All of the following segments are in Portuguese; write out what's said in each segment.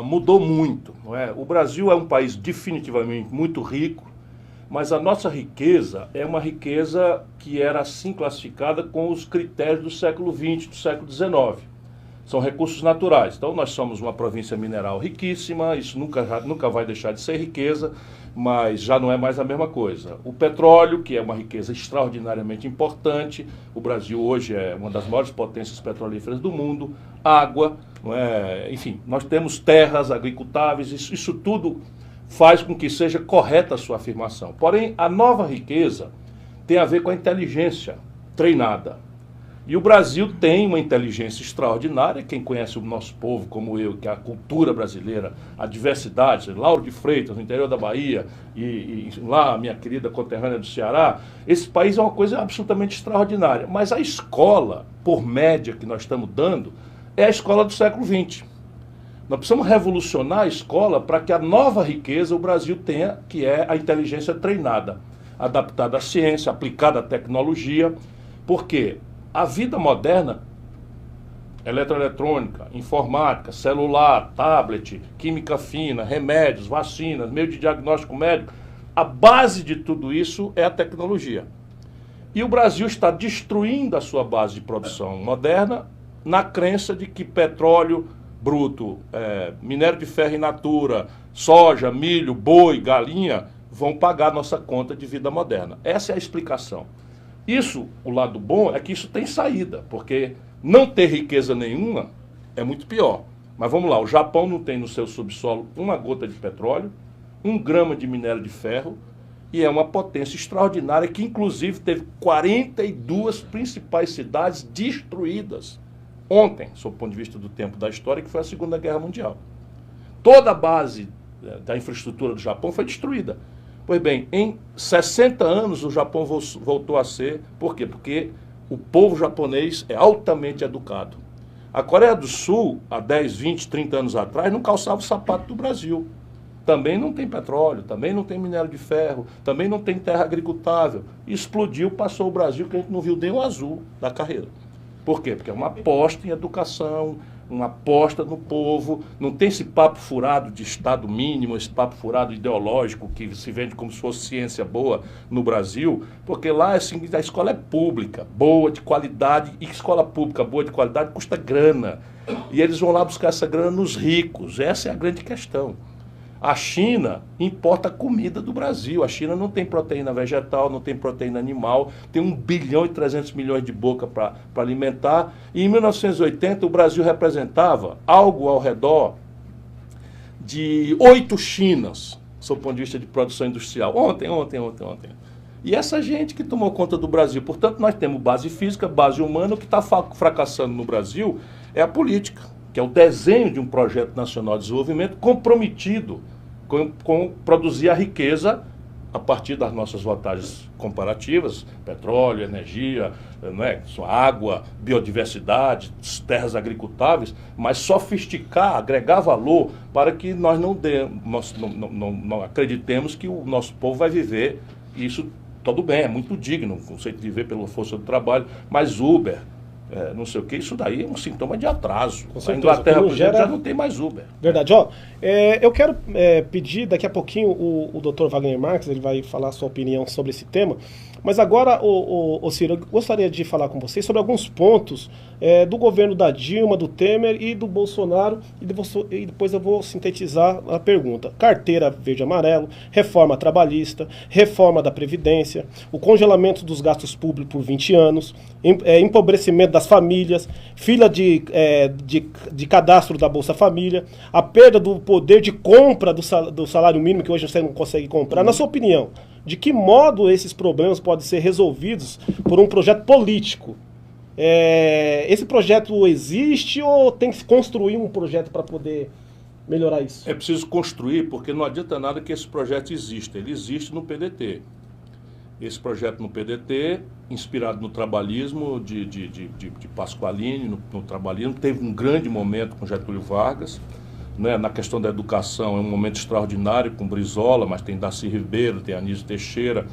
Mudou muito, não é? O Brasil é um país definitivamente muito rico, mas a nossa riqueza é uma riqueza que era assim classificada com os critérios do século XX, do século XIX. São recursos naturais. Então nós somos uma província mineral riquíssima, isso nunca vai deixar de ser riqueza, mas já não é mais a mesma coisa. O petróleo, que é uma riqueza extraordinariamente importante, o Brasil hoje é uma das maiores potências petrolíferas do mundo, água, não é? Enfim, nós temos terras agricultáveis, isso tudo faz com que seja correta a sua afirmação. Porém, a nova riqueza tem a ver com a inteligência treinada. E o Brasil tem uma inteligência extraordinária. Quem conhece o nosso povo, como eu, que é a cultura brasileira, a diversidade, Lauro de Freitas, no interior da Bahia, e lá, a minha querida conterrânea do Ceará, esse país é uma coisa absolutamente extraordinária. Mas a escola, por média que nós estamos dando, é a escola do século XX. Nós precisamos revolucionar a escola para que a nova riqueza o Brasil tenha, que é a inteligência treinada, adaptada à ciência, aplicada à tecnologia. Por quê? A vida moderna, eletroeletrônica, informática, celular, tablet, química fina, remédios, vacinas, meio de diagnóstico médico, a base de tudo isso é a tecnologia. E o Brasil está destruindo a sua base de produção moderna na crença de que petróleo bruto, minério de ferro in natura, soja, milho, boi, galinha, vão pagar nossa conta de vida moderna. Essa é a explicação. Isso, o lado bom é que isso tem saída, porque não ter riqueza nenhuma é muito pior. Mas vamos lá, o Japão não tem no seu subsolo uma gota de petróleo, 1 grama de minério de ferro, e é uma potência extraordinária que inclusive teve 42 principais cidades destruídas ontem, sob o ponto de vista do tempo da história, que foi a Segunda Guerra Mundial. Toda a base da infraestrutura do Japão foi destruída. Pois bem, em 60 anos o Japão voltou a ser, por quê? Porque o povo japonês é altamente educado. A Coreia do Sul, há 10, 20, 30 anos atrás, não calçava o sapato do Brasil. Também não tem petróleo, também não tem minério de ferro, também não tem terra agricultável. Explodiu, passou o Brasil, que a gente não viu nem o azul da carreira. Por quê? Porque é uma aposta em educação, uma aposta no povo, não tem esse papo furado de Estado mínimo, esse papo furado ideológico que se vende como se fosse ciência boa no Brasil, porque lá assim, a escola é pública, boa, de qualidade, e escola pública boa, de qualidade, custa grana. E eles vão lá buscar essa grana nos ricos, essa é a grande questão. A China importa a comida do Brasil. A China não tem proteína vegetal, não tem proteína animal, tem 1 bilhão e 300 milhões de boca para alimentar. E em 1980 o Brasil representava algo ao redor de 8 Chinas, sob o ponto de vista de produção industrial. Ontem. E essa gente que tomou conta do Brasil. Portanto, nós temos base física, base humana. O que está fracassando no Brasil é a política, que é o desenho de um projeto nacional de desenvolvimento comprometido com produzir a riqueza a partir das nossas vantagens comparativas, petróleo, energia, não é? Água, biodiversidade, terras agricultáveis, mas sofisticar, agregar valor para que nós não acreditemos que o nosso povo vai viver isso tudo bem, é muito digno, o conceito de viver pela força do trabalho, mas Uber, não sei o que, isso daí é um sintoma de atraso. A Inglaterra, por exemplo, já não tem mais Uber. Verdade. Eu quero pedir, daqui a pouquinho, o Dr. Wagner Marques, ele vai falar a sua opinião sobre esse tema, mas agora, Ciro, eu gostaria de falar com vocês sobre alguns pontos do governo da Dilma, do Temer e do Bolsonaro, e depois eu vou sintetizar a pergunta. Carteira verde e amarelo, reforma trabalhista, reforma da Previdência, o congelamento dos gastos públicos por 20 anos, empobrecimento das famílias, fila de cadastro da Bolsa Família, a perda do poder de compra do salário mínimo, que hoje você não consegue comprar. Na sua opinião, de que modo esses problemas podem ser resolvidos por um projeto político? Esse projeto existe ou tem que se construir um projeto para poder melhorar isso? É preciso construir, porque não adianta nada que esse projeto exista. Ele existe no PDT. Esse projeto no PDT, inspirado no trabalhismo de Pasqualini, no trabalhismo, teve um grande momento com Getúlio Vargas, né? Na questão da educação é um momento extraordinário com Brizola, mas tem Darcy Ribeiro, tem Anísio Teixeira,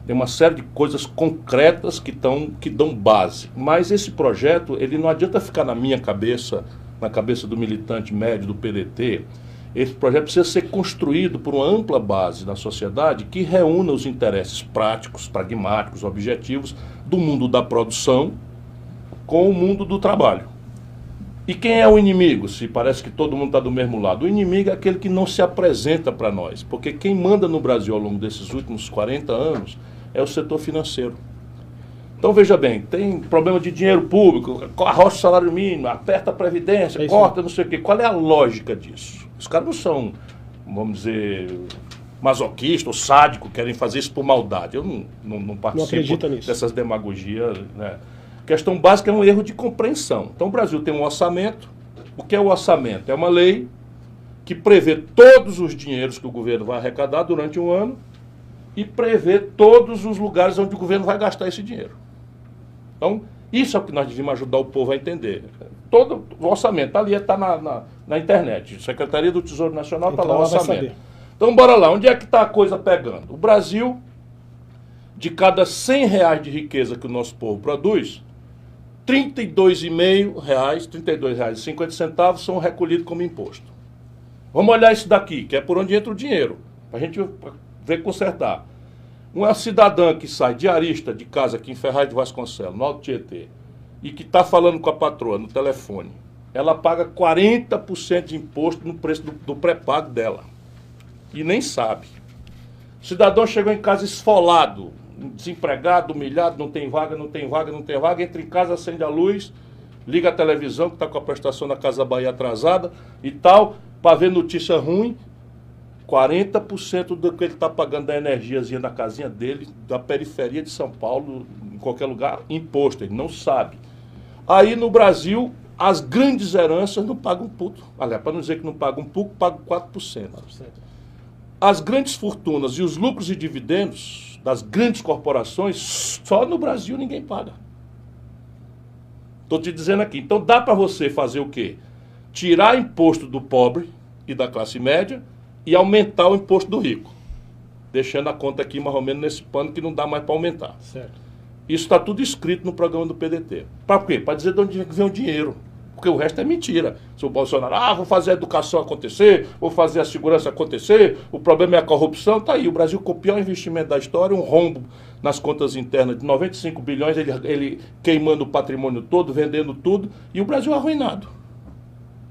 tem uma série de coisas concretas que dão base. Mas esse projeto, ele não adianta ficar na minha cabeça na cabeça do militante médio do PDT, esse projeto precisa ser construído por uma ampla base na sociedade que reúna os interesses práticos, pragmáticos, objetivos do mundo da produção com o mundo do trabalho. E quem é o inimigo? Se parece que todo mundo está do mesmo lado. O inimigo é aquele que não se apresenta para nós, porque quem manda no Brasil ao longo desses últimos 40 anos é o setor financeiro. Então, veja bem, tem problema de dinheiro público, arrocha o salário mínimo, aperta a Previdência, corta não sei o quê. Qual é a lógica disso? Os caras não são, vamos dizer, masoquistas ou sádicos, querem fazer isso por maldade. Eu não participo dessas demagogias. Né? A questão básica é um erro de compreensão. Então, o Brasil tem um orçamento. O que é o orçamento? É uma lei que prevê todos os dinheiros que o governo vai arrecadar durante um ano e prevê todos os lugares onde o governo vai gastar esse dinheiro. Então, isso é o que nós devíamos ajudar o povo a entender. Todo o orçamento ali está na internet. Secretaria do Tesouro Nacional está lá o orçamento. Então, bora lá. Onde é que está a coisa pegando? O Brasil, de cada R$100 de riqueza que o nosso povo produz, R$32,50, R$32,50 são recolhidos como imposto. Vamos olhar isso daqui, que é por onde entra o dinheiro, para a gente ver consertar. Uma cidadã que sai diarista de casa aqui em Ferraz de Vasconcelos, no Alto Tietê, e que está falando com a patroa no telefone, ela paga 40% de imposto no preço do pré-pago dela. E nem sabe. O cidadão chegou em casa esfolado, desempregado, humilhado, não tem vaga, entra em casa, acende a luz, liga a televisão, que está com a prestação da Casa Bahia atrasada e tal, para ver notícia ruim. 40% do que ele está pagando da energiazinha da casinha dele, da periferia de São Paulo, em qualquer lugar, imposto, ele não sabe. Aí no Brasil, as grandes heranças não pagam puto. Aliás, para não dizer que não pagam pouco, pagam 4%. As grandes fortunas e os lucros e dividendos das grandes corporações, só no Brasil ninguém paga. Estou te dizendo aqui. Então dá para você fazer o quê? Tirar imposto do pobre e da classe média e aumentar o imposto do rico. Deixando a conta aqui mais ou menos nesse pano que não dá mais para aumentar. Certo. Isso está tudo escrito no programa do PDT. Para quê? Para dizer de onde vem o dinheiro. Porque o resto é mentira. Se o Bolsonaro, vou fazer a educação acontecer, vou fazer a segurança acontecer, o problema é a corrupção, tá aí. O Brasil com o pior investimento da história, um rombo nas contas internas de 95 bilhões, ele queimando o patrimônio todo, vendendo tudo, e o Brasil arruinado.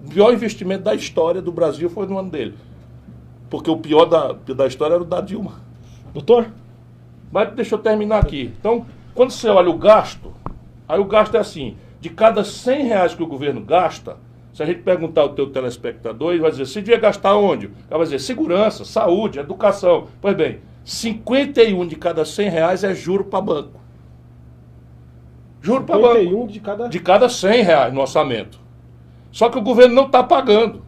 O pior investimento da história do Brasil foi no ano dele. Porque o pior da história era o da Dilma. Doutor? Mas deixa eu terminar aqui. Então, quando você olha o gasto, aí o gasto é assim, de cada R$100 que o governo gasta, se a gente perguntar ao teu telespectador, ele vai dizer, você devia gastar onde? Ele vai dizer, segurança, saúde, educação. Pois bem, 51 de cada R$100 é juro para banco. Juro para banco. 51 de cada R$100 no orçamento. Só que o governo não está pagando,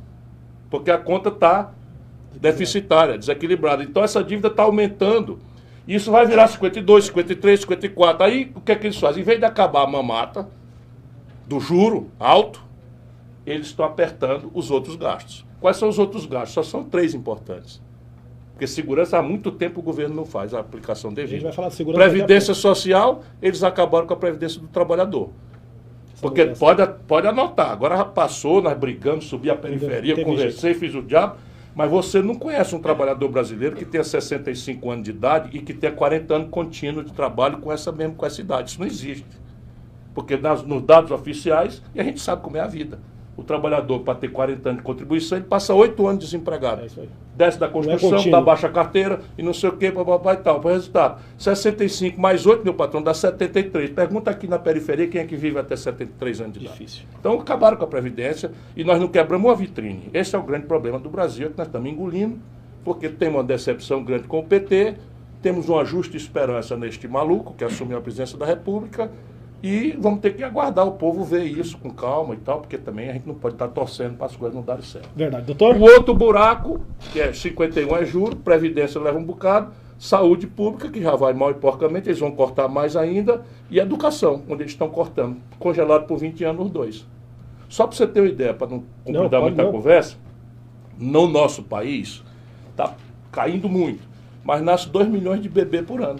porque a conta está deficitária, desequilibrada. Então essa dívida está aumentando. E isso vai virar 52, 53, 54. Aí o que é que eles fazem? Em vez de acabar a mamata do juro alto, eles estão apertando os outros gastos. Quais são os outros gastos? Só são 3 importantes. Porque segurança há muito tempo o governo não faz a aplicação devida. A gente vai falar de segurança. Previdência social, eles acabaram com a Previdência do Trabalhador. Porque pode anotar, agora já passou, nós brigamos, subi a periferia, conversei, fiz o diabo, mas você não conhece um trabalhador brasileiro que tenha 65 anos de idade e que tenha 40 anos contínuo de trabalho com essa idade. Isso não existe. Porque nos dados oficiais, e a gente sabe como é a vida. O trabalhador, para ter 40 anos de contribuição, ele passa 8 anos desempregado. É isso aí. Desce da construção, dá baixa carteira e não sei o que, papai e tal. Para o resultado, 65 mais 8, meu patrão, dá 73. Pergunta aqui na periferia quem é que vive até 73 anos de idade. Difícil. Então acabaram com a Previdência e nós não quebramos uma vitrine. Esse é o grande problema do Brasil, que nós estamos engolindo, porque tem uma decepção grande com o PT, temos uma justa esperança neste maluco que assumiu a presidência da República. E vamos ter que aguardar o povo ver isso com calma e tal, porque também a gente não pode estar torcendo para as coisas não darem certo. Verdade, doutor? O outro buraco, que é 51 é juro, Previdência leva um bocado, saúde pública, que já vai mal e porcamente, eles vão cortar mais ainda, e educação, onde eles estão cortando, congelado por 20 anos os dois. Só para você ter uma ideia, para não completar muita conversa, no nosso país está caindo muito, mas nasce 2 milhões de bebês por ano.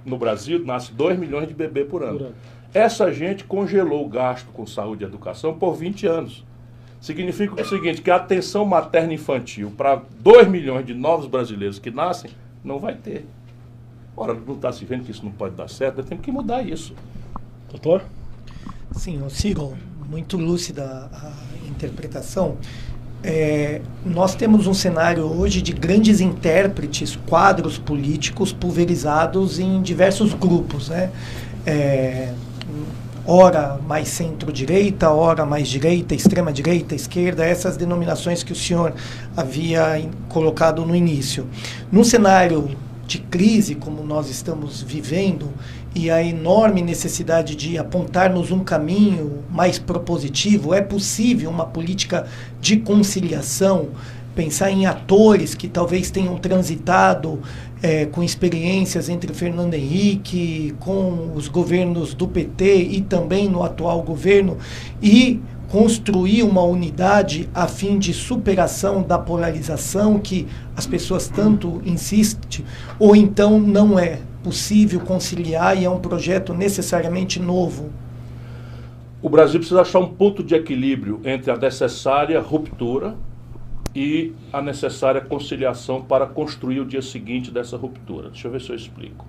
No Brasil, nasce 2 milhões de bebês por ano. Essa gente congelou o gasto com saúde e educação por 20 anos. significa o seguinte, que a atenção materna infantil para 2 milhões de novos brasileiros que nascem, não vai ter. Ora, não está se vendo que isso não pode dar certo, nós temos que mudar isso. Doutor? Sim, Ciro, muito lúcida a interpretação. Nós temos um cenário hoje de grandes intérpretes, quadros políticos pulverizados em diversos grupos, né? Ora mais centro-direita, ora mais direita, extrema-direita, esquerda, essas denominações que o senhor havia colocado no início. Num cenário de crise como nós estamos vivendo e a enorme necessidade de apontarmos um caminho mais propositivo, é possível uma política de conciliação, pensar em atores que talvez tenham transitado com experiências entre Fernando Henrique, com os governos do PT e também no atual governo, e construir uma unidade a fim de superação da polarização que as pessoas tanto insistem, ou então não é possível conciliar e é um projeto necessariamente novo? O Brasil precisa achar um ponto de equilíbrio entre a necessária ruptura e a necessária conciliação para construir o dia seguinte dessa ruptura. Deixa eu ver se eu explico.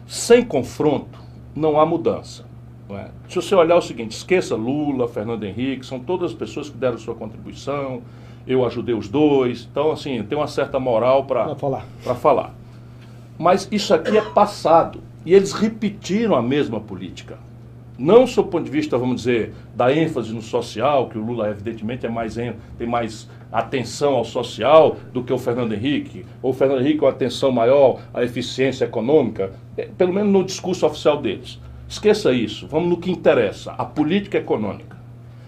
Sem confronto, não há mudança. Não é? Se você olhar o seguinte, esqueça Lula, Fernando Henrique, são todas as pessoas que deram sua contribuição, eu ajudei os dois, então assim, tem uma certa moral para falar. Mas isso aqui é passado, e eles repetiram a mesma política. Não sob o ponto de vista, vamos dizer, da ênfase no social, que o Lula evidentemente tem mais atenção ao social do que o Fernando Henrique, ou o Fernando Henrique com atenção maior à eficiência econômica, pelo menos no discurso oficial deles. Esqueça isso, vamos no que interessa, a política econômica.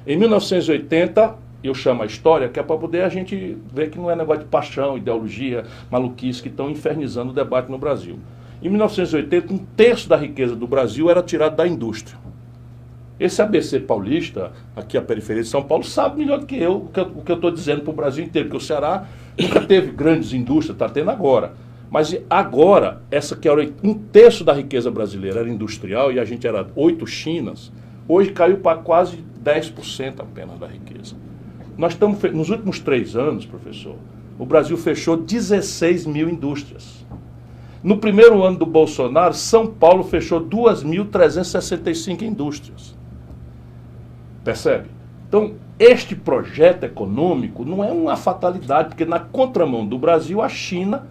Em 1980, eu chamo a história, que é para poder a gente ver que não é negócio de paixão, ideologia, maluquice que estão infernizando o debate no Brasil. Em 1980, 1/3 da riqueza do Brasil era tirada da indústria. Esse ABC paulista, aqui a periferia de São Paulo, sabe melhor do que eu o que eu estou dizendo para o Brasil inteiro, porque o Ceará nunca teve grandes indústrias, está tendo agora. Mas agora, essa que era 1/3 da riqueza brasileira era industrial e a gente era 8 Chinas, hoje caiu para quase 10% apenas da riqueza. Nós estamos, nos últimos 3 anos, professor, o Brasil fechou 16 mil indústrias. No primeiro ano do Bolsonaro, São Paulo fechou 2.365 indústrias. Percebe? Então, este projeto econômico não é uma fatalidade, porque na contramão do Brasil, a China,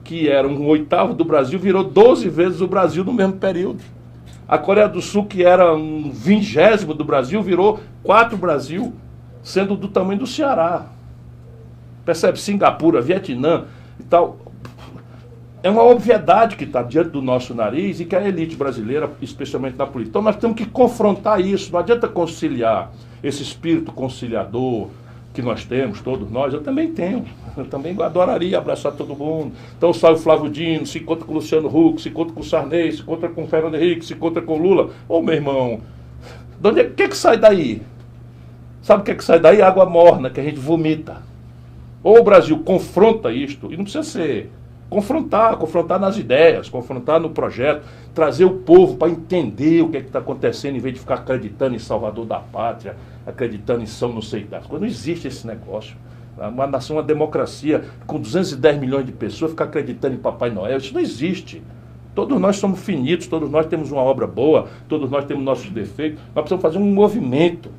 que era 1/8 do Brasil, virou 12 vezes o Brasil no mesmo período. A Coreia do Sul, que era 1/20 do Brasil, virou 4 Brasil, sendo do tamanho do Ceará. Percebe? Singapura, Vietnã e tal. É uma obviedade que está diante do nosso nariz e que a elite brasileira, especialmente na política. Então nós temos que confrontar isso, não adianta conciliar esse espírito conciliador que nós temos, todos nós, eu também tenho, eu também adoraria abraçar todo mundo. Então sai o Flávio Dino, se encontra com o Luciano Huck, se encontra com o Sarney, se encontra com o Fernando Henrique, se encontra com o Lula. Ô meu irmão, o que sai daí? Sabe o que sai daí? Água morna, que a gente vomita. Ou o Brasil confronta isto, e não precisa ser confrontar nas ideias, confrontar no projeto, trazer o povo para entender o que está acontecendo, em vez de ficar acreditando em Salvador da Pátria, acreditando em São não sei das coisas. Não existe esse negócio. Uma nação, uma democracia com 210 milhões de pessoas ficar acreditando em Papai Noel, isso não existe. Todos nós somos finitos, todos nós temos uma obra boa, todos nós temos nossos defeitos. Nós precisamos fazer um movimento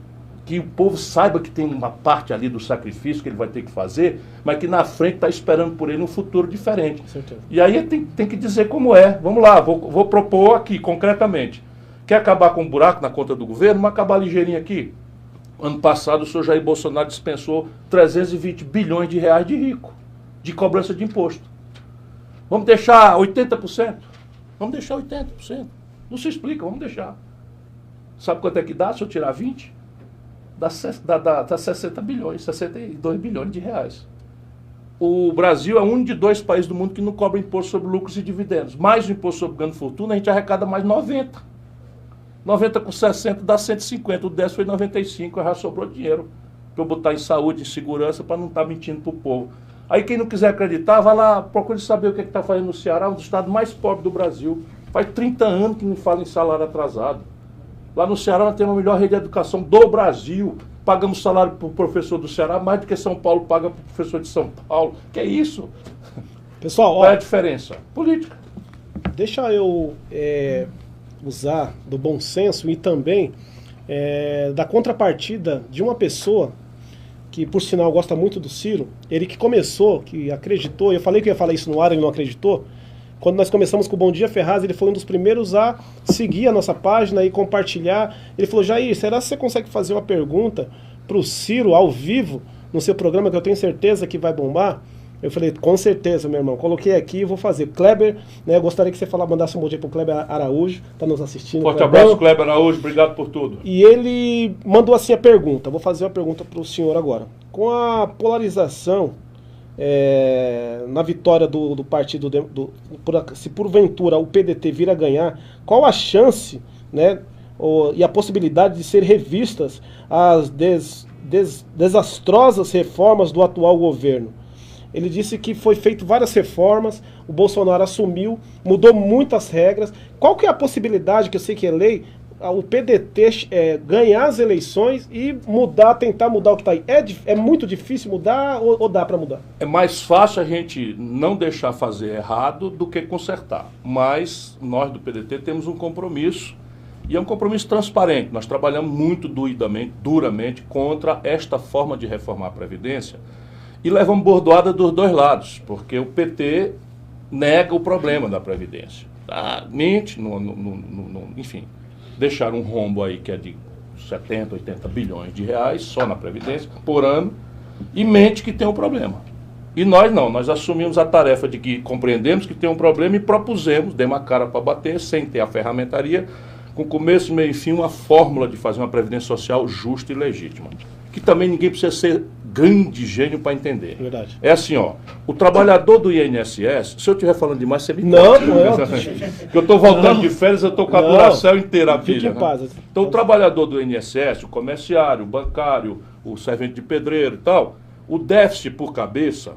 que o povo saiba que tem uma parte ali do sacrifício que ele vai ter que fazer, mas que na frente está esperando por ele um futuro diferente. E aí tem que dizer como é. Vamos lá, vou propor aqui, concretamente. Quer acabar com um buraco na conta do governo? Vamos acabar ligeirinho aqui. Ano passado o senhor Jair Bolsonaro dispensou 320 bilhões de reais de rico, de cobrança de imposto. Vamos deixar 80%? Vamos deixar 80%. Não se explica, vamos deixar. Sabe quanto é que dá se eu tirar 20%? Dá 60 bilhões, 62 bilhões de reais. O Brasil é um de 2 países do mundo que não cobra imposto sobre lucros e dividendos. Mais o imposto sobre ganho de fortuna, a gente arrecada mais 90. 90 com 60 dá 150, o 10 foi 95, já sobrou dinheiro para eu botar em saúde, em segurança, para não estar mentindo para o povo. Aí quem não quiser acreditar, vai lá, procure saber o que está fazendo no Ceará, um dos estados mais pobres do Brasil. Faz 30 anos que não fala em salário atrasado. Lá no Ceará nós temos a melhor rede de educação do Brasil. pagamos salário para o professor do Ceará mais do que São Paulo paga para o professor de São Paulo. Que é isso? Pessoal, qual é a diferença? Política. Deixa eu usar do bom senso e também da contrapartida de uma pessoa que, por sinal, gosta muito do Ciro, ele que começou, que acreditou, eu falei que ia falar isso no ar, ele não acreditou. Quando nós começamos com o Bom Dia Ferraz, ele foi um dos primeiros a seguir a nossa página e compartilhar. Ele falou, Jair, será que você consegue fazer uma pergunta para o Ciro ao vivo no seu programa, que eu tenho certeza que vai bombar? Eu falei, com certeza, meu irmão. Coloquei aqui e vou fazer. Kleber, né, gostaria que você mandasse um bom dia para o Kleber Araújo, está nos assistindo. Forte abraço, Kleber Araújo, obrigado por tudo. E ele mandou assim a pergunta, vou fazer uma pergunta para o senhor agora. Com a polarização na vitória do partido, se porventura o PDT vir a ganhar, qual a chance, né, e a possibilidade de ser revistas as desastrosas reformas do atual governo? Ele disse que foi feito várias reformas, o Bolsonaro assumiu, mudou muitas regras. Qual que é a possibilidade, que eu sei que é lei, o PDT ganhar as eleições e tentar mudar o que está aí? É muito difícil mudar ou dá para mudar? É mais fácil a gente não deixar fazer errado do que consertar. Mas nós do PDT temos um compromisso, e é um compromisso transparente. Nós trabalhamos muito duramente contra esta forma de reformar a Previdência e levamos bordoada dos dois lados, porque o PT nega o problema da Previdência. Mente, enfim, deixaram um rombo aí que é de 70, 80 bilhões de reais só na Previdência por ano, e mente que tem um problema. E nós não, nós assumimos a tarefa de que compreendemos que tem um problema e propusemos, demos a cara para bater, sem ter a ferramentaria, com começo, meio e fim, uma fórmula de fazer uma Previdência Social justa e legítima. Que também ninguém precisa ser grande gênio para entender. Verdade. É assim, ó, o trabalhador do INSS, se eu estiver falando demais, você me Não, corta. não é. Porque eu estou voltando de férias, eu estou com a duração inteira, a pilha. Fique em paz. Então, o trabalhador do INSS, o comerciário, o bancário, o servente de pedreiro e tal, o déficit por cabeça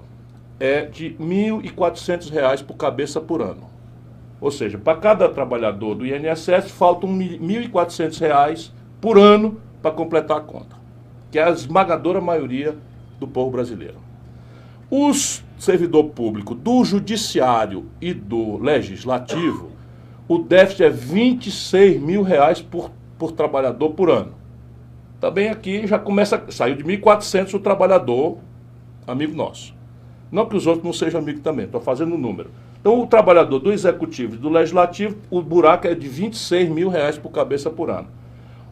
é de R$ 1.400 por cabeça por ano. Ou seja, para cada trabalhador do INSS, faltam R$ 1.400 por ano para completar a conta, que é a esmagadora maioria do povo brasileiro. Os servidor público do judiciário e do legislativo, o déficit é R$ 26 mil por trabalhador por ano. Também aqui já saiu de 1.400 o trabalhador, amigo nosso. Não que os outros não sejam amigos também, estou fazendo o número. Então, o trabalhador do executivo e do legislativo, o buraco é de R$ 26 mil por cabeça por ano.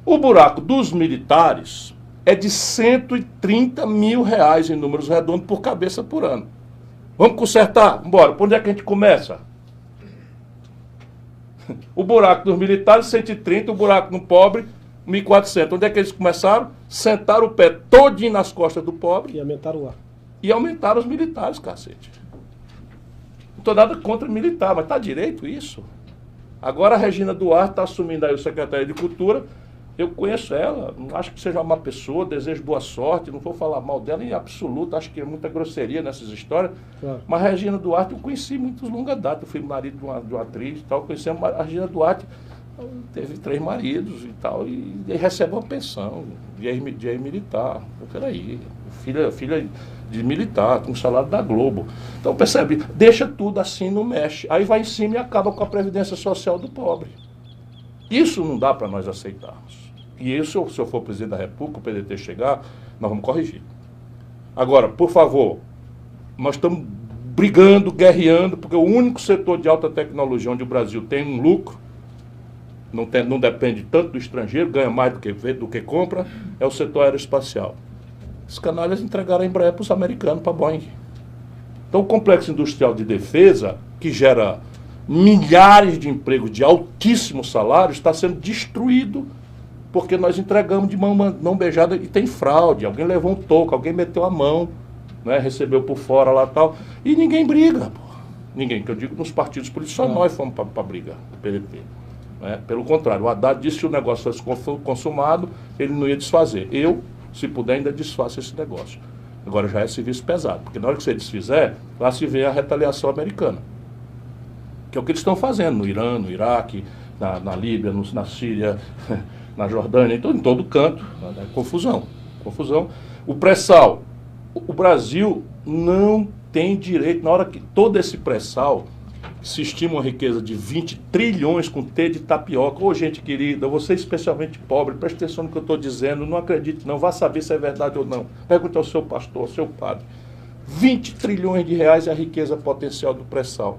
O buraco dos militares é de R$ 130 mil em números redondos por cabeça por ano. Vamos consertar? Bora. Por onde é que a gente começa? O buraco dos militares, 130, o buraco no pobre, 1.400. Onde é que eles começaram? Sentaram o pé todinho nas costas do pobre. E aumentaram lá. E aumentaram os militares, cacete. Não estou nada contra militar, mas está direito isso? Agora a Regina Duarte está assumindo aí o secretário de Cultura. Eu conheço ela, não acho que seja uma má pessoa, desejo boa sorte, não vou falar mal dela em absoluto, acho que é muita grosseria nessas histórias. Claro. Mas a Regina Duarte eu conheci muito longa data, eu fui marido de uma atriz e tal, conheci a Regina Duarte, teve 3 maridos e tal, e recebe uma pensão de ex-militar. Peraí, filha de militar, com o salário da Globo. Então percebe, deixa tudo assim, não mexe. Aí vai em cima e acaba com a Previdência Social do pobre. Isso não dá para nós aceitarmos. E isso, se eu for presidente da República, o PDT chegar, nós vamos corrigir. Agora, por favor, nós estamos brigando, guerreando, porque o único setor de alta tecnologia onde o Brasil tem um lucro, não depende tanto do estrangeiro, ganha mais do que compra, é o setor aeroespacial. Os canalhas entregaram a Embraer para os americanos, para a Boeing. Então, o complexo industrial de defesa, que gera milhares de empregos de altíssimos salários, está sendo destruído porque nós entregamos de mão beijada e tem fraude. Alguém levou um toco, alguém meteu a mão, né, recebeu por fora lá e tal, e ninguém briga. Pô. Ninguém, que eu digo nos partidos políticos, só nós fomos para brigar, o PDT. Né? Pelo contrário, o Haddad disse que se o negócio fosse consumado, ele não ia desfazer. Eu, se puder, ainda desfaço esse negócio. Agora já é serviço pesado, porque na hora que você desfizer, lá se vê a retaliação americana. Que é o que eles estão fazendo no Irã, no Iraque, na Líbia, na Síria, na Jordânia, em todo canto. Confusão. confusão. O pré-sal. O Brasil não tem direito, na hora que todo esse pré-sal, se estima uma riqueza de 20 trilhões com T de tapioca. Ô, gente querida, você especialmente pobre, preste atenção no que eu estou dizendo, não acredite não, vá saber se é verdade ou não. Pergunte ao seu pastor, ao seu padre. 20 trilhões de reais é a riqueza potencial do pré-sal.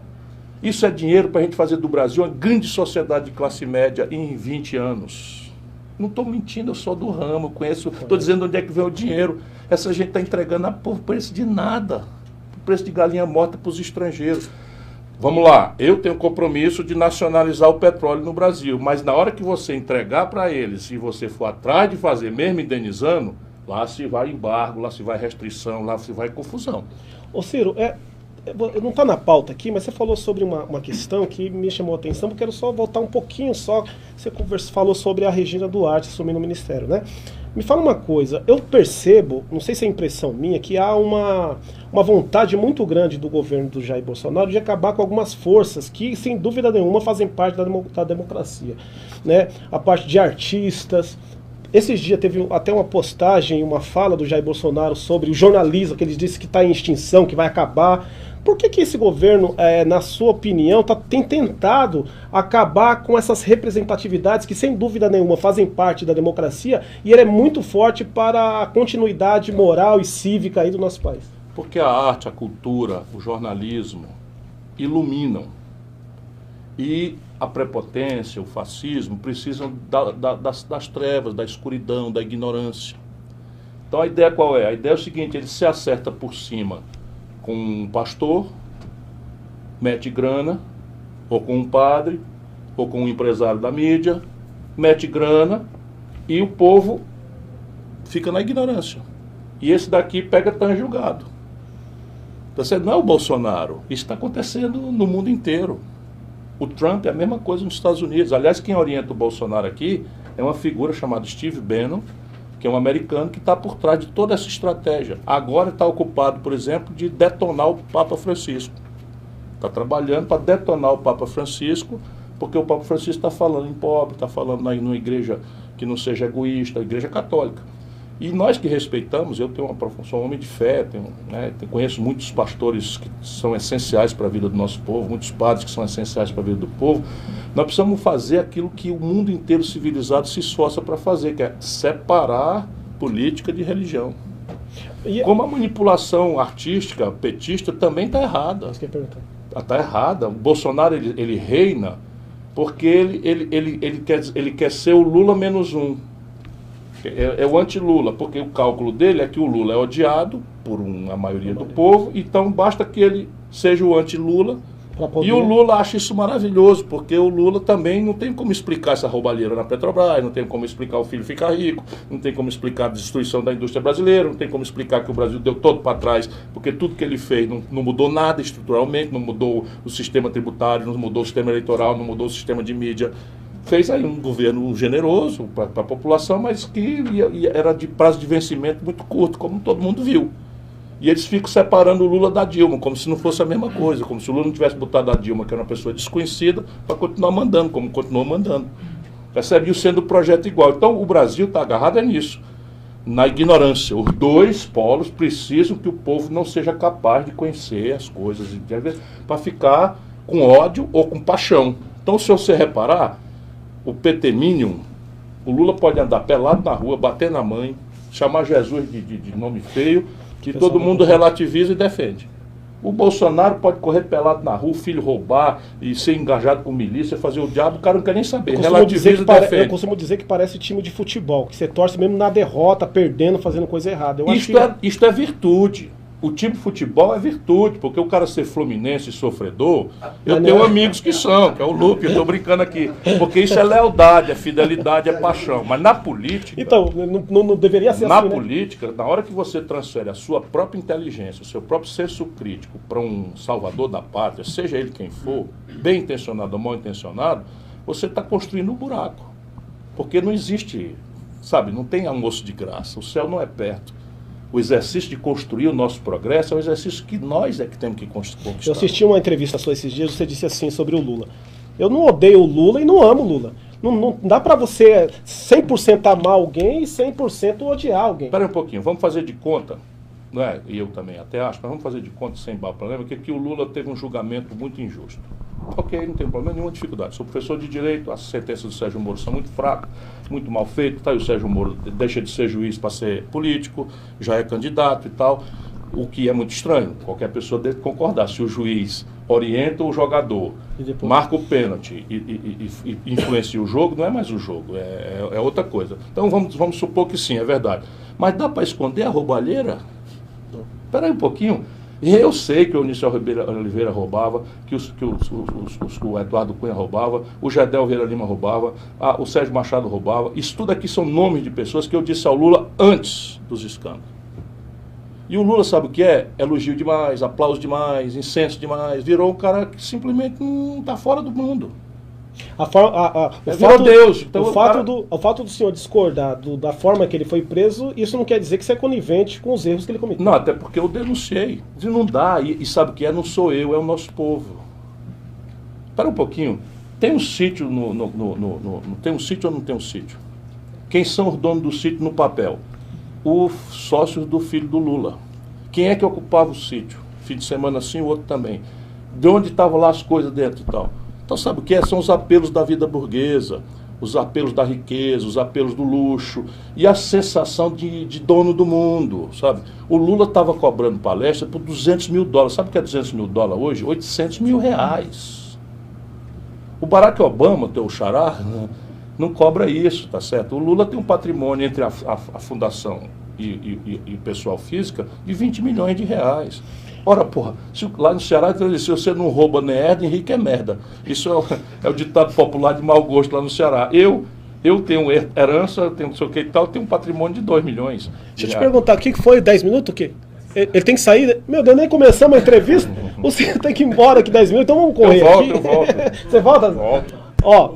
Isso é dinheiro para a gente fazer do Brasil uma grande sociedade de classe média em 20 anos. Não estou mentindo, eu sou do ramo, conheço, estou dizendo onde é que vem o dinheiro. Essa gente está entregando por preço de nada, por preço de galinha morta para os estrangeiros. Vamos lá, eu tenho compromisso de nacionalizar o petróleo no Brasil, mas na hora que você entregar para eles, se você for atrás de fazer mesmo indenizando, lá se vai embargo, lá se vai restrição, lá se vai confusão. Ô Ciro, não está na pauta aqui, mas você falou sobre uma questão que me chamou a atenção, porque eu quero só voltar um pouquinho só. Você falou sobre a Regina Duarte assumindo o ministério, né? Me fala uma coisa, eu percebo, não sei se é impressão minha, que há uma vontade muito grande do governo do Jair Bolsonaro de acabar com algumas forças que, sem dúvida nenhuma, fazem parte da democracia, né? A parte de artistas. Esses dias teve até uma postagem, uma fala do Jair Bolsonaro sobre o jornalismo, que ele disse que está em extinção, que vai acabar. Por que esse governo, na sua opinião, tem tentado acabar com essas representatividades que, sem dúvida nenhuma, fazem parte da democracia e ele é muito forte para a continuidade moral e cívica aí do nosso país? Porque a arte, a cultura, o jornalismo iluminam. E a prepotência, o fascismo precisam das trevas, da escuridão, da ignorância. Então a ideia qual é? A ideia é o seguinte, ele se acerta por cima com um pastor, mete grana, ou com um padre, ou com um empresário da mídia, mete grana e o povo fica na ignorância. E esse daqui pega tão julgado. Então você não é o Bolsonaro, isso está acontecendo no mundo inteiro. O Trump é a mesma coisa nos Estados Unidos. Aliás, quem orienta o Bolsonaro aqui é uma figura chamada Steve Bannon, que é um americano que está por trás de toda essa estratégia. Agora está ocupado, por exemplo, de detonar o Papa Francisco. Está trabalhando para detonar o Papa Francisco, porque o Papa Francisco está falando em pobre, está falando aí numa igreja que não seja egoísta, a igreja católica. E nós que respeitamos, eu sou um homem de fé, conheço muitos pastores que são essenciais para a vida do nosso povo, muitos padres que são essenciais para a vida do povo. Nós precisamos fazer aquilo que o mundo inteiro civilizado se esforça para fazer, que é separar política de religião. Como a manipulação artística, petista, também está errada. Está errada. O Bolsonaro ele reina porque ele quer ser o Lula menos um. É o anti-Lula, porque o cálculo dele é que o Lula é odiado por a maioria do povo, então basta que ele seja o anti-Lula. E o Lula acha isso maravilhoso, porque o Lula também não tem como explicar essa roubalheira na Petrobras, não tem como explicar o filho ficar rico, não tem como explicar a destruição da indústria brasileira, não tem como explicar que o Brasil deu todo para trás, porque tudo que ele fez não mudou nada estruturalmente, não mudou o sistema tributário, não mudou o sistema eleitoral, não mudou o sistema de mídia. Fez aí um governo generoso para a população, mas que era de prazo de vencimento muito curto, como todo mundo viu. E eles ficam separando o Lula da Dilma, como se não fosse a mesma coisa, como se o Lula não tivesse botado a Dilma, que era uma pessoa desconhecida, para continuar mandando, como continuou mandando. Percebe? Sendo o projeto igual. Então o Brasil está agarrado nisso, na ignorância. Os dois polos precisam que o povo não seja capaz de conhecer as coisas, para ficar com ódio ou com paixão. Então, se você reparar, o PT Minion, o Lula pode andar pelado na rua, bater na mãe, chamar Jesus de nome feio, que todo mundo relativiza e defende. O Bolsonaro pode correr pelado na rua, o filho roubar e ser engajado com milícia, fazer o diabo, o cara não quer nem saber. Relativiza e defende. Eu costumo dizer que parece time de futebol, que você torce mesmo na derrota, perdendo, fazendo coisa errada. Isto é virtude. O time de futebol é virtude, porque o cara ser fluminense e sofredor, eu tenho amigos que são, que é o Lupe, eu estou brincando aqui, porque isso é lealdade, é fidelidade, é paixão. Mas na política... Então, não deveria ser na assim, política, né? Na hora que você transfere a sua própria inteligência, o seu próprio senso crítico para um salvador da pátria, seja ele quem for, bem intencionado ou mal intencionado, você está construindo um buraco. Porque não existe, sabe, não tem almoço de graça, o céu não é perto. O exercício de construir o nosso progresso é um exercício que nós é que temos que conquistar. Eu assisti uma entrevista sua esses dias, você disse assim sobre o Lula. Eu não odeio o Lula e não amo o Lula. Não dá para você 100% amar alguém e 100% odiar alguém. Espera um pouquinho, vamos fazer de conta, não é? E eu também até acho, mas vamos fazer de conta sem problema, que o Lula teve um julgamento muito injusto. Ok, não tem problema, nenhuma dificuldade. Sou professor de direito, as sentenças do Sérgio Moro são muito fracas, muito mal feitas, tá? E o Sérgio Moro deixa de ser juiz para ser político, já é candidato e tal, o que é muito estranho. Qualquer pessoa deve concordar. Se o juiz orienta o jogador, marca o pênalti e influencia o jogo, não é mais o jogo, é outra coisa. Então vamos supor que sim, é verdade. Mas dá para esconder a roubalheira? Espera aí um pouquinho. E eu sei que o Eunício Oliveira roubava, que o Eduardo Cunha roubava, o Gedel Vieira Lima roubava, o Sérgio Machado roubava. Isso tudo aqui são nomes de pessoas que eu disse ao Lula antes dos escândalos. E o Lula sabe o que é? Elogio demais, aplauso demais, incenso demais. Virou um cara que simplesmente não está fora do mundo. Virou Deus. Então, o fato do senhor discordar da forma que ele foi preso, isso não quer dizer que você é conivente com os erros que ele cometeu. Não, até porque eu denunciei. Não dá. E sabe o que é? Não sou eu, é o nosso povo. Espera um pouquinho. Tem um sítio tem um sítio ou não tem um sítio? Quem são os donos do sítio no papel? Os sócios do filho do Lula. Quem é que ocupava o sítio? Fim de semana sim, o outro também. De onde estavam lá as coisas dentro e tal? Então sabe o que é? São os apelos da vida burguesa, os apelos da riqueza, os apelos do luxo e a sensação de dono do mundo, sabe? O Lula estava cobrando palestra por $200 mil. Sabe o que é $200 mil hoje? R$800 mil. O Barack Obama, teu xará, não cobra isso, tá certo? O Lula tem um patrimônio entre a fundação e pessoal física de R$20 milhões. Ora, porra, lá no Ceará, se você não rouba nem herda, Henrique é merda. Isso é o ditado popular de mau gosto lá no Ceará. Eu tenho herança, tenho não sei o que e tal, tenho um patrimônio de R$2 milhões. Deixa eu te perguntar, o que foi 10 minutos? O quê? Ele tem que sair? Meu Deus, nem começamos a entrevista. Você tem que ir embora aqui 10 minutos, então vamos correr. Eu volto. Você volta? Volto. Ó,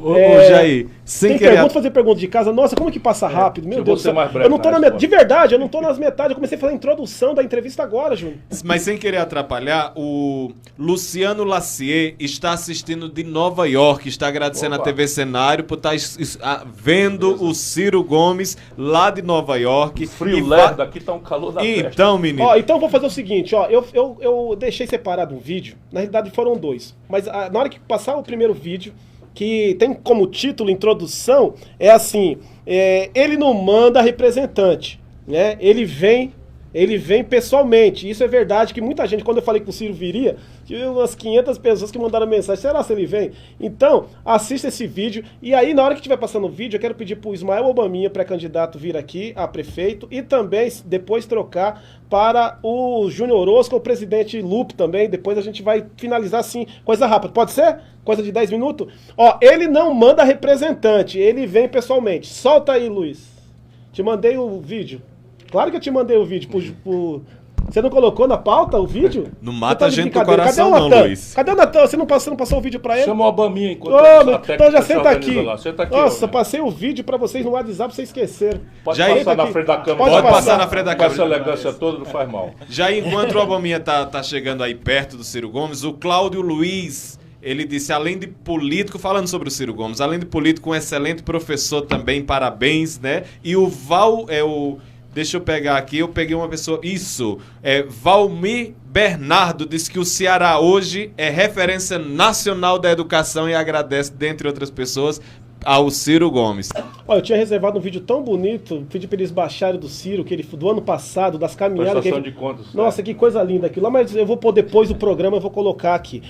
Jair, sem querer... fazer pergunta de casa. Nossa, como que passa rápido? Meu Deus do céu. Eu não tô de verdade, eu não tô nas metades. Eu comecei a fazer a introdução da entrevista agora, Júnior. Mas sem querer atrapalhar, o Luciano Lacier está assistindo de Nova York, está agradecendo a TV Cenário por estar vendo o Ciro Gomes lá de Nova York. Frio lerdo, aqui tá um calor da festa. Então, menino... Ó, então vou fazer o seguinte, ó, eu deixei separado um vídeo, na realidade foram 2, mas na hora que passar o primeiro vídeo, que tem como título, introdução, é assim, ele não manda representante, né? Ele vem pessoalmente. Isso é verdade, que muita gente, quando eu falei que o Ciro viria, tive umas 500 pessoas que mandaram mensagem, será se ele vem? Então, assista esse vídeo, e aí na hora que estiver passando o vídeo, eu quero pedir pro Ismael Obaminha, pré-candidato, vir aqui a prefeito, e também depois trocar para o Júnior Orozco, o presidente Lupe também. Depois a gente vai finalizar assim, coisa rápida, pode ser? Coisa de 10 minutos? Ó, ele não manda representante, ele vem pessoalmente. Solta aí, Luiz. Te mandei o vídeo. Claro que eu te mandei o vídeo. Você não colocou na pauta o vídeo? Não mata a gente do coração não, Luiz. Cadê o Natan? Você não passou o vídeo pra ele? Chama o Abaminha enquanto então já senta aqui. Senta aqui. Nossa, passei o vídeo pra vocês no WhatsApp pra vocês esqueceram. Pode passar na frente da câmera. Pode passar na frente da câmera. Essa elegância toda não faz mal. Já enquanto o Abaminha tá chegando aí perto do Ciro Gomes, o Cláudio Luiz... Ele disse, além de político, falando sobre o Ciro Gomes, além de político, um excelente professor também, parabéns, né? E o deixa eu pegar aqui, eu peguei uma pessoa, Valmir Bernardo disse que o Ceará hoje é referência nacional da educação e agradece, dentre outras pessoas, ao Ciro Gomes. Olha, eu tinha reservado um vídeo tão bonito, pedi para eles baixarem do Ciro, que ele do ano passado, das caminhadas. Prestação de contas. Nossa, que coisa linda aquilo lá, mas eu vou pôr depois do programa, eu vou colocar aqui.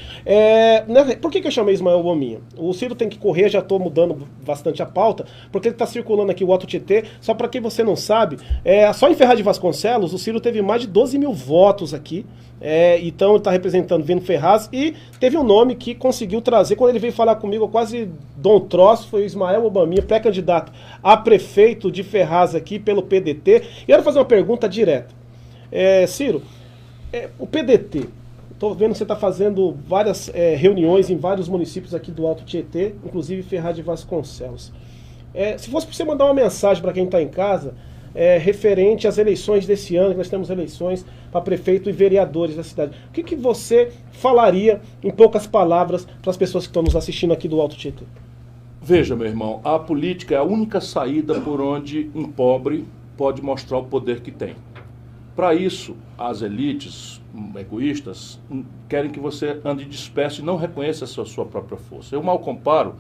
Por que eu chamei Ismael Obaminha? O Ciro tem que correr, já estou mudando bastante a pauta, porque ele está circulando aqui o Alto Tietê. Só para quem você não sabe, só em Ferraz de Vasconcelos, o Ciro teve mais de 12 mil votos aqui. Então ele está representando Vino Ferraz, e teve um nome que conseguiu trazer, quando ele veio falar comigo, eu quase dou um troço, foi o Ismael Obaminha, pré-candidato a prefeito de Ferraz aqui pelo PDT. E eu quero fazer uma pergunta direta. Ciro, o PDT, estou vendo que você está fazendo várias reuniões em vários municípios aqui do Alto Tietê, inclusive Ferraz de Vasconcelos. Se fosse para você mandar uma mensagem para quem está em casa, referente às eleições desse ano, que nós temos eleições para prefeito e vereadores da cidade, o que você falaria, em poucas palavras, para as pessoas que estão nos assistindo aqui do Alto Tietê? Veja, meu irmão, a política é a única saída por onde um pobre pode mostrar o poder que tem. Para isso, as elites egoístas querem que você ande disperso e não reconheça a sua própria força. Eu mal comparo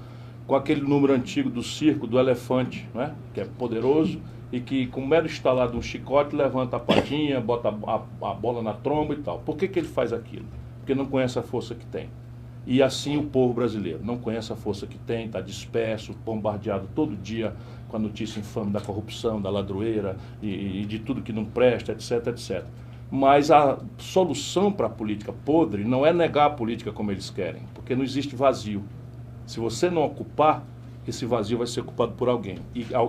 com aquele número antigo do circo, do elefante, né? Que é poderoso e que, com o mero estalar de um chicote, levanta a patinha, bota a bola na tromba e tal. Por que ele faz aquilo? Porque não conhece a força que tem. E assim o povo brasileiro não conhece a força que tem, está disperso, bombardeado todo dia com a notícia infame da corrupção, da ladroeira e de tudo que não presta, etc, etc. Mas a solução para a política podre não é negar a política como eles querem, porque não existe vazio. Se você não ocupar, esse vazio vai ser ocupado por alguém.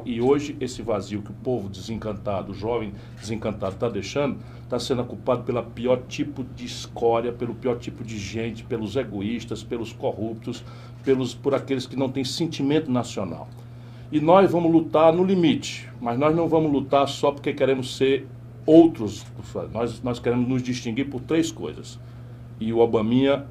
E hoje esse vazio que o povo desencantado, o jovem desencantado está deixando, está sendo ocupado pelo pior tipo de escória, pelo pior tipo de gente, pelos egoístas, pelos corruptos, por aqueles que não têm sentimento nacional. E nós vamos lutar no limite, mas nós não vamos lutar só porque queremos ser outros. Nós queremos nos distinguir por 3 coisas. E o Obaminha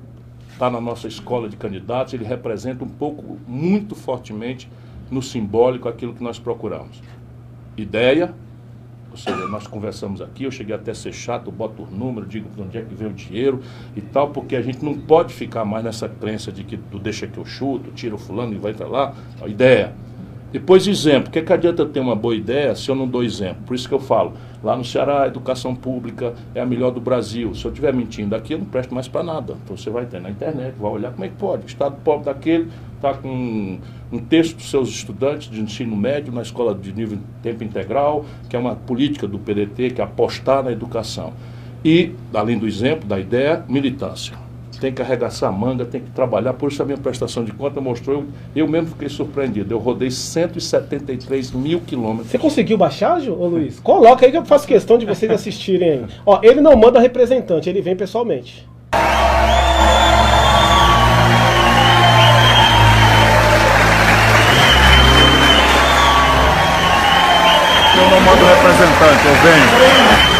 está na nossa escola de candidatos, ele representa um pouco, muito fortemente, no simbólico, aquilo que nós procuramos. Ideia, ou seja, nós conversamos aqui, eu cheguei até a ser chato, eu boto o número, digo de onde é que vem o dinheiro e tal, porque a gente não pode ficar mais nessa crença de que tu deixa que eu chuto, tira o fulano e vai para lá. Ideia. Depois, exemplo. O que adianta eu ter uma boa ideia se eu não dou exemplo? Por isso que eu falo, lá no Ceará, a educação pública é a melhor do Brasil. Se eu estiver mentindo aqui, eu não presto mais para nada. Então você vai ter na internet, vai olhar como é que pode. O estado pobre daquele está com um terço dos seus estudantes de ensino médio na escola de nível tempo integral, que é uma política do PDT, que é apostar na educação. E, além do exemplo, da ideia, militância. Tem que arregaçar a manga, tem que trabalhar. Por isso a minha prestação de conta mostrou, eu mesmo fiquei surpreendido. Eu rodei 173 mil quilômetros. Você conseguiu baixar, ô Luiz? Coloca aí que eu faço questão de vocês assistirem aí. Ó, ele não manda representante, ele vem pessoalmente. Eu não mando representante, eu venho.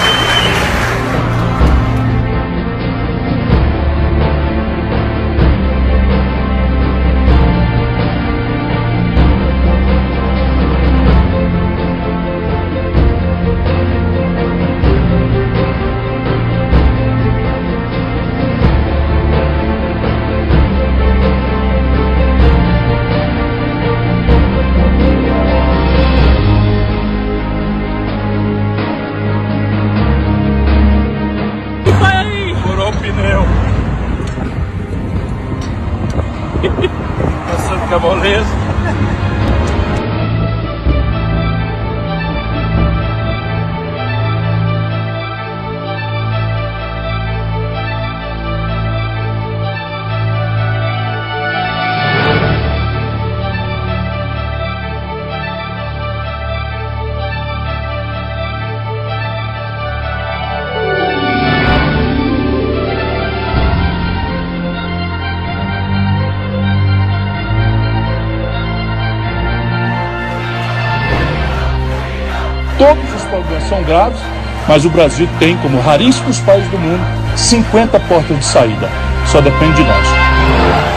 Passando com a moleza. Todos os problemas são graves, mas o Brasil tem, como raríssimos países do mundo, 50 portas de saída. Só depende de nós.